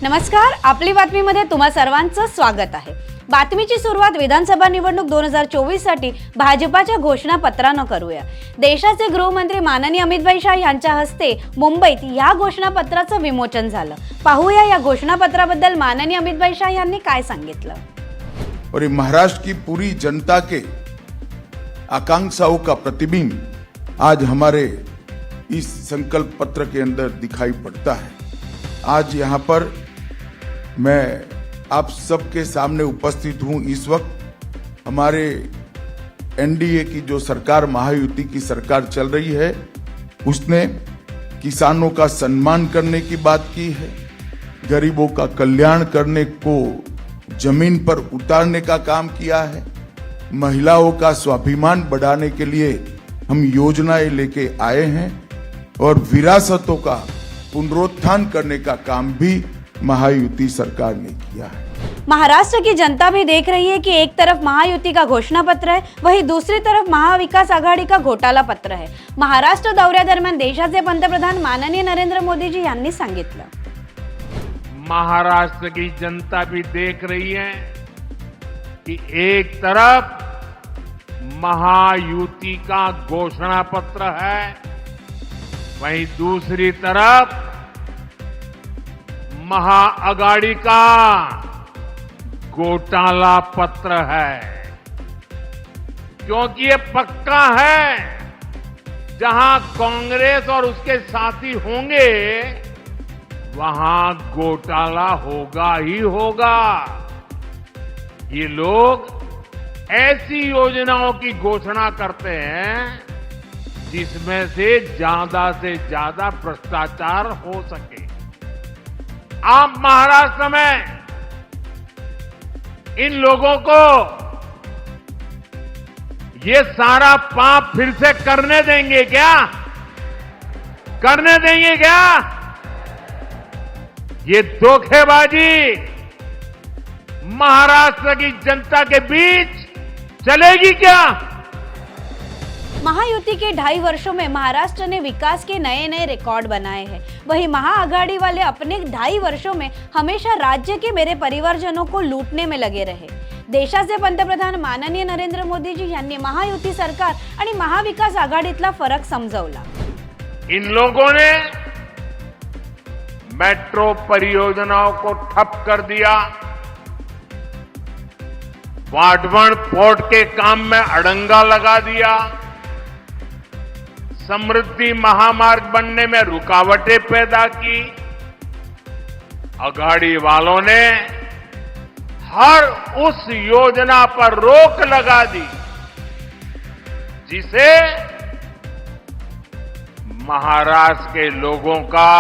नमस्कार, आपली बातमीमध्ये तुम्हा सर्वांचं स्वागत आहे। बातमीची सुरुवात विधानसभा निवडणूक 2024 साठी भाजपाच्या घोषणापत्रानं करूया। देशाचे गृहमंत्री माननीय अमित शाह यांच्या हस्ते मुंबईत या घोषणापत्राचं विमोचन झालं। पाहूया या घोषणापत्राबद्दल माननीय अमित शाह यांनी काय सांगितलं। और ये महाराष्ट्र की पूरी जनता के आकांक्षाओं का प्रतिबिंब आज हमारे इस संकल्प पत्र के अंदर दिखाई पड़ता है। आज यहाँ पर मैं आप सबके सामने उपस्थित हूँ। इस वक्त हमारे एनडीए की जो सरकार, महायुति की सरकार चल रही है, उसने किसानों का सम्मान करने की बात की है, गरीबों का कल्याण करने को जमीन पर उतारने का काम किया है, महिलाओं का स्वाभिमान बढ़ाने के लिए हम योजनाएं लेके आए हैं और विरासतों का पुनरुत्थान करने का काम भी महायुति सरकार ने किया है। महाराष्ट्र की जनता भी देख रही है कि एक तरफ महायुति का घोषणा पत्र है, वहीं दूसरी तरफ महाविकास आघाडी का घोटाला पत्र है। महाराष्ट्र दौऱ्यादरम्यान देशाचे पंतप्रधान माननीय नरेंद्र मोदीजी यांनी सांगितलं, महाराष्ट्र की जनता भी देख रही है कि एक तरफ महायुति का घोषणा पत्र है, वहीं दूसरी तरफ महाअघाड़ी का घोटाला पत्र है। क्योंकि ये पक्का है, जहां कांग्रेस और उसके साथी होंगे वहां घोटाला होगा ही होगा। ये लोग ऐसी योजनाओं की घोषणा करते हैं जिसमें से ज्यादा भ्रष्टाचार हो सके। आप महाराष्ट्र में इन लोगों को ये सारा पाप फिर से करने देंगे क्या? करने देंगे क्या? ये धोखेबाजी महाराष्ट्र की जनता के बीच चलेगी क्या? महायुति के 2.5 वर्षों में महाराष्ट्र ने विकास के नए नए रिकॉर्ड बनाए हैं। वहीं महाअघाड़ी वाले अपने 2.5 वर्षों में हमेशा राज्य के मेरे परिवारजनों को लूटने में लगे रहे। देशाचे पंतप्रधान माननीय नरेंद्र मोदीजी यांनी महायुति सरकार आणि महाविकास आघाडीतला फरक समजावला। इन लोगों ने मेट्रो परियोजनाओं को ठप कर दिया, वाटवण पोर्ट के काम में अड़ंगा लगा दिया, समृद्धि महामार्ग बनने में रुकावटें पैदा की। अघाड़ी वालों ने हर उस योजना पर रोक लगा दी जिसे महाराष्ट्र के लोगों का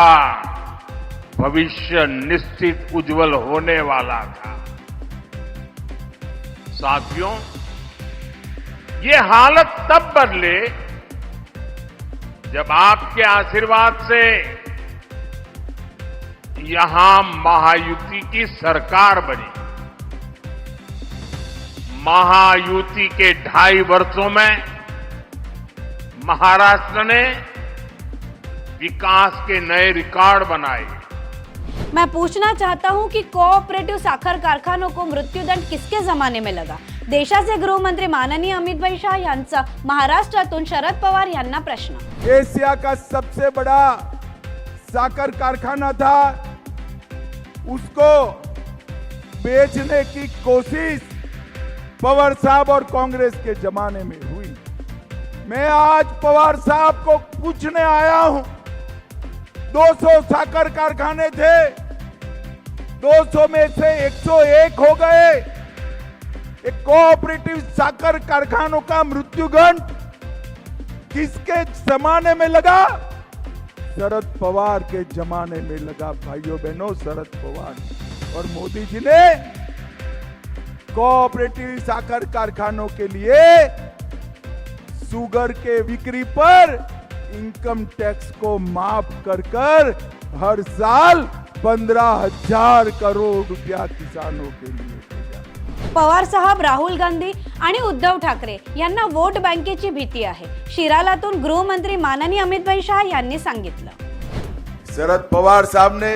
भविष्य निश्चित उज्जवल होने वाला था। साथियों, ये हालत तब बदले जब आपके आशीर्वाद से यहां महायुति की सरकार बनी। महायुति के 2.5 वर्षों में महाराष्ट्र ने विकास के नए रिकॉर्ड बनाए। मैं पूछना चाहता हूं कि कोऑपरेटिव साखर कारखानों को मृत्युदंड किसके जमाने में लगा? देशाचे गृहमंत्री माननीय अमित शाह यांचा महाराष्ट्रातून शरद पवार यांना प्रश्न। एशिया का सबसे बड़ा साकर कारखाना था, उसको बेचने की कोशिश पवार साहब और कांग्रेस के जमाने में हुई। मैं आज पवार साहब को पूछने आया हूं, 200 साकर कारखाने थे, 200 में से 101 हो गए। एक कोऑपरेटिव साकर कारखानों का मृत्युदंड किसके जमाने में लगा? शरद पवार के जमाने में लगा। भाइयों बहनों, शरद पवार और मोदी जी ने कोऑपरेटिव साकर कारखानों के लिए शुगर के बिक्री पर इनकम टैक्स को माफ कर हर साल 15,000 करोड़ रुपया किसानों के लिए भेजा। पवार साहब, राहुल गांधी आणि उद्धव ठाकरे यांना वोट बँकेची भीती आहे। शिरालातून गृहमंत्री माननीय अमित शाह यांनी सांगितलं। शरद पवार साहब ने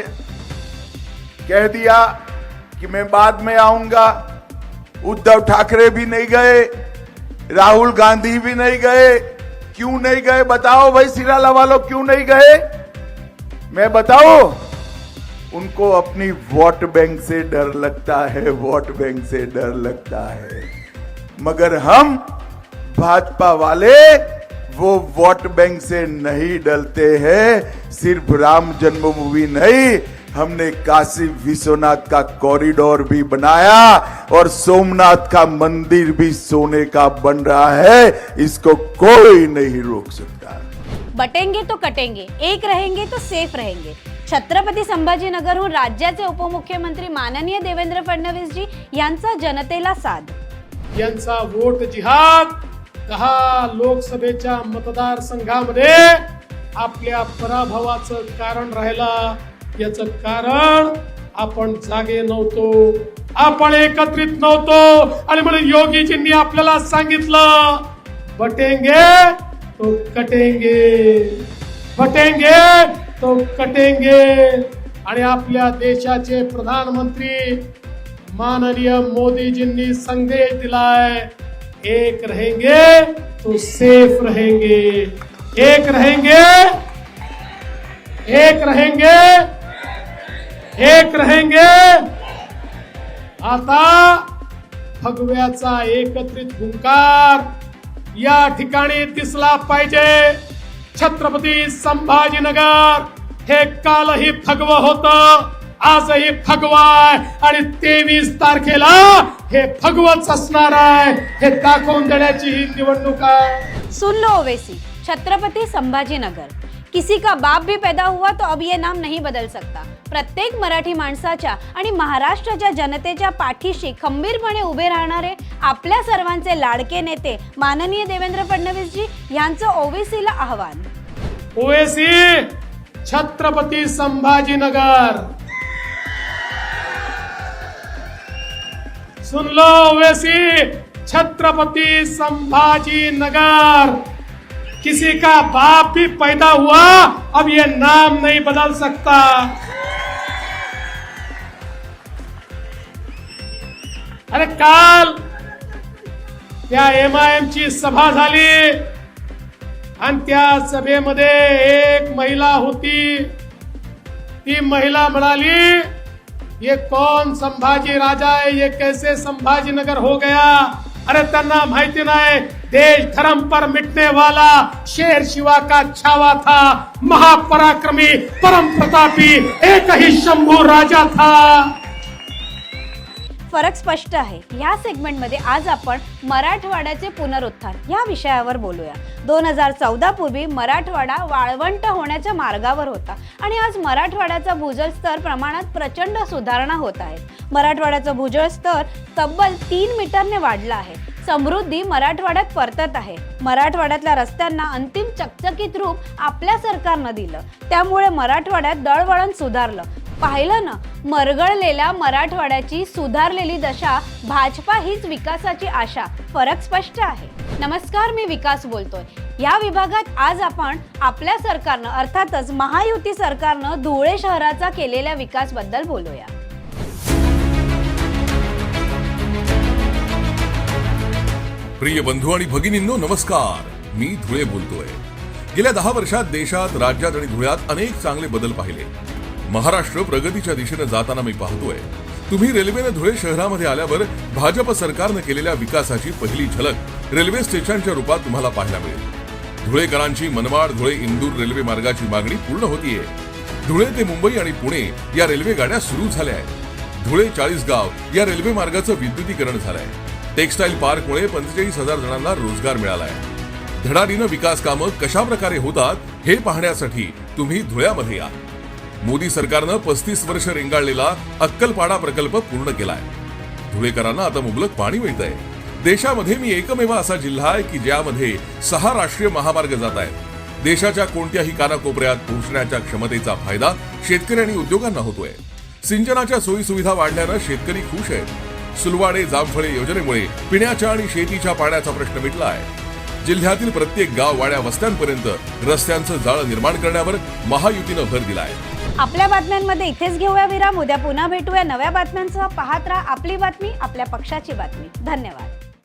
कह दिया कि मैं बाद में आऊंगा। उद्धव ठाकरे भी नहीं गए, राहुल गांधी भी नहीं गए। क्यों नहीं गए बताओ भाई, सिराला वालों क्यों नहीं गए? मैं बताऊं, उनको अपनी वोट बैंक से डर लगता है, वोट बैंक से डर लगता है। मगर हम भाजपा वाले वो वोट बैंक से नहीं डरते हैं। सिर्फ राम जन्मभूमि नहीं, हमने काशी विश्वनाथ का कॉरिडोर भी बनाया और सोमनाथ का मंदिर भी सोने का बन रहा है। इसको कोई नहीं रोक सकता। बटेंगे तो कटेंगे, एक रहेंगे तो सेफ रहेंगे। छत्रपती संभाजीनगरहून राज्याचे उपमुख्यमंत्री माननीय देवेंद्र फडणवीस जी यांचा जनतेला साद। यांचा वोट जिहाद 10 लोकसभेच्या मतदारसंघामध्ये आपल्या पराभवाचं कारण राहिला। याचं कारण आपण जागे नव्हतो, आपण एकत्रित नव्हतो आणि म्हणून योगीजींनी आपल्याला सांगितलं बटेंगे तो कटेंगे, बटेंगे तो कटेंगे। आणि आपल्या देशाचे प्रधानमंत्री माननीय मोदीजींनी संदेश दिलाय, एक रहेंगे तो सेफ रहेंगे, एक रहेंगे, एक रहेंगे, एक रहेंगे। आता भगव्याचा एकत्रित हुंकार या ठिकाणी दिसला पाहिजे। छत्रपती संभाजीनगर हे कालही भगवं होतं, आजही भगवा आहे आणि 23 तारखेला हे भगवंच असणार आहे, हे दाखवून देण्याची ही निवडणूक आहे। सुन लो ओवैसी, छत्रपति संभाजीनगर। किसी का बाप भी पैदा हुआ तो अब ये नाम नहीं बदल सकता। प्रत्येक मराठी माणसाच्या आणि महाराष्ट्राच्या जनतेच्या पाठीशी खंबीरपणे उभे राहणारे आपल्या सर्वांचे लाडके नेते माननीय देवेंद्र फडणवीस जी यांचं ओवेसीला आव्हान। ओवेसी छत्रपती संभाजीनगर, सुन लो ओवेसी छत्रपति संभाजीनगर। किसी का बाप भी पैदा हुआ अब ये नाम नहीं बदल सकता। अरे काल त्या MIM ची सभा झाली आणि त्या सभेमध्ये एक महिला होती। ती महिला म्हणाली, ये कौन संभाजी राजा है, ये कैसे संभाजीनगर हो गया? अरे त्यांना माहिती नाही, देश धर्म पर मिटने वाला शेर शिवा का छावा था, महापराक्रमी परम प्रतापी एक ही शंभू राजा था। फरक स्पष्ट आहे। या सेगमेंटमध्ये आज आपण मराठवाड्याचे पुनरुत्थान या विषयावर बोलूया। 2014 पूर्वी मराठवाडा वाळवंट होण्याच्या मार्गावर होता आणि आज मराठवाड्याचा भूजल स्तर प्रमाणात प्रचंड सुधारणा होत आहे। मराठवाड्याचा भूजल स्तर तब्बल 3 मीटरने वाढला आहे। समृद्धी मराठवाड्यात परतत आहे। मराठवाड्यातल्या रस्त्यांना अंतिम चकचकीत रूप आपल्या सरकारनं दिलं, त्यामुळे मराठवाड्यात दळणवळण सुधारलं। पाहिलं ना, मरगळलेल्या मराठवाड्याची सुधारलेली दशा, भाजपा हीच विकासाची आशा। फरक स्पष्ट आहे। नमस्कार, मी विकास बोलतोय। या विभागात आज आपण आपल्या सरकारनं अर्थातच महायुती सरकारनं धुळे शहराचा केलेल्या विकासाबद्दल बोलूया। प्रिय बंधू आणि भगिनींनो नमस्कार, मी धुळे बोलतोय। गेल्या 10 वर्षात देशात, राज्यात आणि धुळ्यात अनेक चांगले बदल पाहिले। महाराष्ट्र प्रगतीच्या दिशेने जाताना मी पाहतोय। तुम्ही रेल्वेने धुळे शहरामध्ये आल्यावर भाजप सरकारने केलेल्या विकासाची पहिली झलक रेल्वे स्टेशनच्या रूपात तुम्हाला पाहायला मिळेल। धुळेकरांची मनमाड धुळे इंदूर रेल्वे मार्गाची मागणी पूर्ण होतीये। धुळे ते मुंबई आणि पुणे या रेल्वे गाड्या सुरू झाल्या आहेत। धुळे 40 गाव या रेल्वे मार्गाचं विद्युतीकरण झालंय। टेक्सटाईल पार्कमुळे 45,000 जणांना रोजगार मिळालाय। धडाडीनं विकास कामं कशा प्रकारे होतात हे पाहण्यासाठी तुम्ही धुळ्यामध्ये या। मोदी सरकारनं 35 वर्ष रेंगाळलेला अक्कलपाडा प्रकल्प पूर्ण केलाय। धुळेकरांना आता मुबलक पाणी मिळतंय। देशामध्ये मी एकमेव असा जिल्हा आहे की ज्यामध्ये 6 राष्ट्रीय महामार्ग जात आहेत। देशाच्या कोणत्याही कानाकोपऱ्यात पोहोचण्याच्या क्षमतेचा फायदा शेतकरी आणि उद्योगांना होतोय। सिंचनाच्या सोयी सुविधा वाढल्यानं शेतकरी खुश आहेत। सुलवाडे जामफळे योजनेमुळे पिण्याच्या आणि शेतीच्या पाण्याचा प्रश्न मिटला आहे। जिल्ह्यातील प्रत्येक गाव वाड्या वस्त्यांपर्यंत रस्त्यांचं जाळं निर्माण करण्यावर महायुतीनं भर दिलाय। आपल्या बातम्यांमध्ये इथेच घेऊया विराम. उद्या पुन्हा भेटूया नव्या बातम्यांसह. पाहत राहा आपली बातमी, आपल्या पक्षाची बातमी. धन्यवाद.